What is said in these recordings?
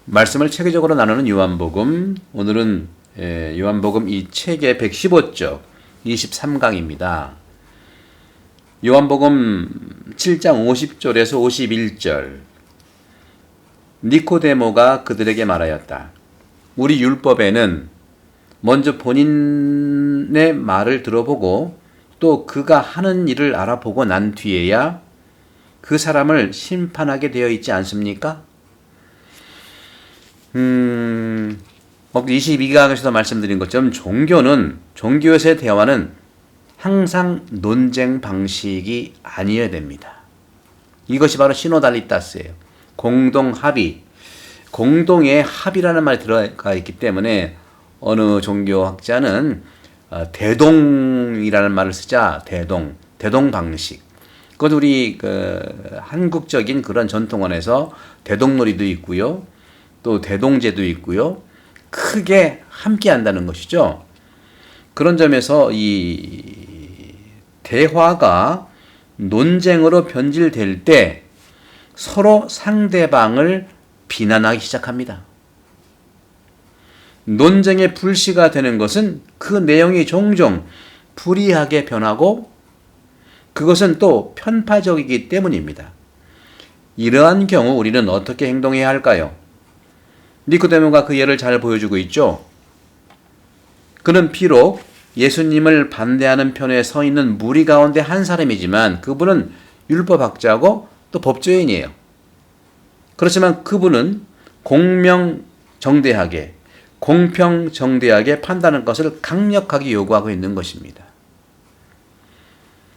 말씀을 체계적으로 나누는 요한복음, 오늘은 요한복음 이 책의 115쪽 23강입니다. 요한복음 7장 50절에서 51절. 니코데모가 그들에게 말하였다. 우리 율법에는 먼저 본인의 말을 들어보고 또 그가 하는 일을 알아보고 난 뒤에야 그 사람을 심판하게 되어 있지 않습니까? 22강에서도 말씀드린 것처럼 종교에서의 대화는 항상 논쟁 방식이 아니어야 됩니다. 이것이 바로 시노달리타스예요. 공동 합의. 공동의 합의라는 말이 들어가 있기 때문에 어느 종교학자는 대동이라는 말을 쓰자. 대동 방식. 그것 우리 한국적인 그런 전통원에서 대동놀이도 있고요. 또 대동제도 있고요. 크게 함께 한다는 것이죠. 그런 점에서 이 대화가 논쟁으로 변질될 때 서로 상대방을 비난하기 시작합니다. 논쟁의 불씨가 되는 것은 그 내용이 종종 불이하게 변하고 그것은 또 편파적이기 때문입니다. 이러한 경우 우리는 어떻게 행동해야 할까요? 니코데모가 그 예를 잘 보여주고 있죠. 그는 비록 예수님을 반대하는 편에 서 있는 무리 가운데 한 사람이지만 그분은 율법학자고 또 법조인이에요. 그렇지만 그분은 공평정대하게 판단하는 것을 강력하게 요구하고 있는 것입니다.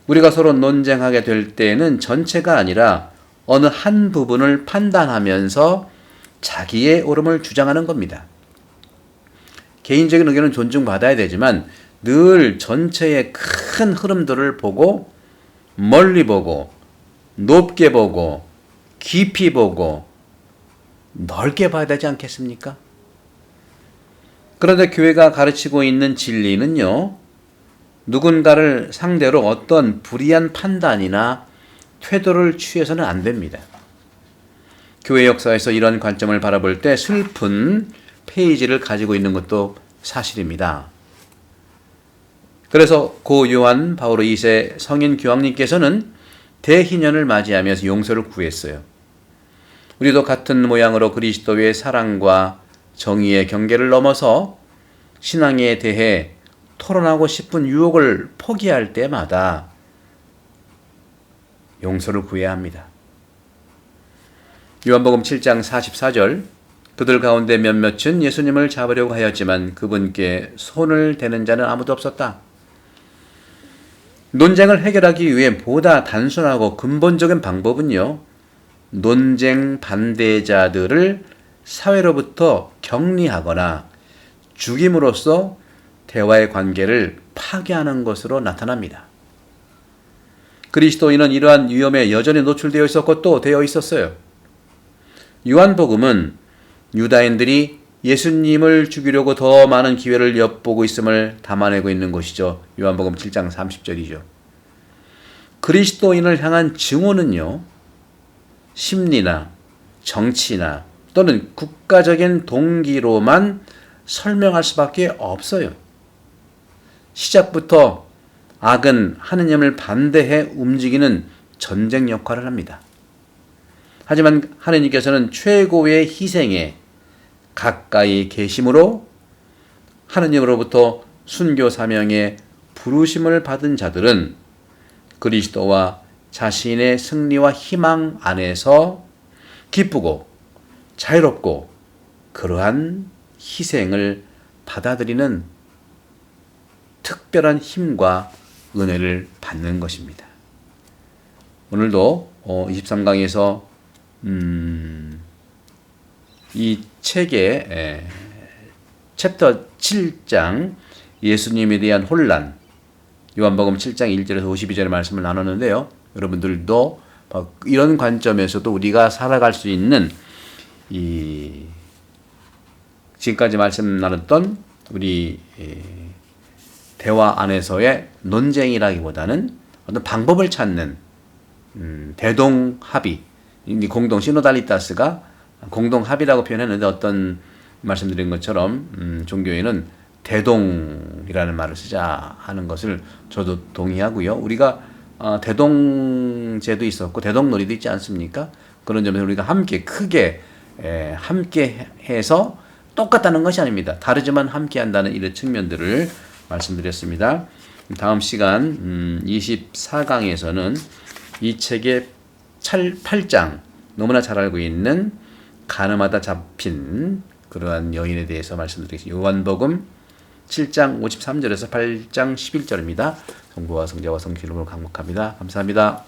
우리가 서로 논쟁하게 될 때에는 전체가 아니라 어느 한 부분을 판단하면서 자기의 옳음을 주장하는 겁니다. 개인적인 의견은 존중받아야 되지만 늘 전체의 큰 흐름들을 보고 멀리 보고 높게 보고 깊이 보고 넓게 봐야 되지 않겠습니까? 그런데 교회가 가르치고 있는 진리는요, 누군가를 상대로 어떤 불이한 판단이나 태도를 취해서는 안 됩니다. 교회 역사에서 이런 관점을 바라볼 때 슬픈 페이지를 가지고 있는 것도 사실입니다. 그래서 고 요한 바오로 2세 성인 교황님께서는 대희년을 맞이하면서 용서를 구했어요. 우리도 같은 모양으로 그리스도의 사랑과 정의의 경계를 넘어서 신앙에 대해 토론하고 싶은 유혹을 포기할 때마다 용서를 구해야 합니다. 요한복음 7장 44절. 그들 가운데 몇몇은 예수님을 잡으려고 하였지만 그분께 손을 대는 자는 아무도 없었다. 논쟁을 해결하기 위해 보다 단순하고 근본적인 방법은요, 논쟁 반대자들을 사회로부터 격리하거나 죽임으로써 대화의 관계를 파괴하는 것으로 나타납니다. 그리스도인은 이러한 위험에 여전히 노출되어 있었고 또 되어 있었어요. 요한복음은 유다인들이 예수님을 죽이려고 더 많은 기회를 엿보고 있음을 담아내고 있는 것이죠. 요한복음 7장 30절이죠. 그리스도인을 향한 증오는요, 심리나 정치나 또는 국가적인 동기로만 설명할 수밖에 없어요. 시작부터 악은 하느님을 반대해 움직이는 전쟁 역할을 합니다. 하지만 하느님께서는 최고의 희생에 가까이 계심으로 하느님으로부터 순교 사명의 부르심을 받은 자들은 그리스도와 자신의 승리와 희망 안에서 기쁘고 자유롭고 그러한 희생을 받아들이는 특별한 힘과 은혜를 받는 것입니다. 오늘도 23강에서 이 책의 챕터 7장 예수님에 대한 혼란, 요한복음 7장 1절에서 52절의 말씀을 나눴는데요. 여러분들도 이런 관점에서도 우리가 살아갈 수 있는 이 지금까지 말씀 나눴던 우리 대화 안에서의 논쟁이라기보다는 어떤 방법을 찾는 대동합의, 공동 시노달리타스가 공동 합의라고 표현했는데 어떤 말씀드린 것처럼 종교에는 대동이라는 말을 쓰자 하는 것을 저도 동의하고요. 우리가 대동제도 있었고 대동놀이도 있지 않습니까? 그런 점에서 우리가 함께 크게 함께 해서 똑같다는 것이 아닙니다. 다르지만 함께 한다는 이런 측면들을 말씀드렸습니다. 다음 시간 24강에서는 이 책의 8장 너무나 잘 알고 있는 간음하다 잡힌 그러한 여인에 대해서 말씀드리겠습니다. 요한복음 7장 53절에서 8장 11절입니다. 성부와 성자와 성령으로 강복합니다. 감사합니다.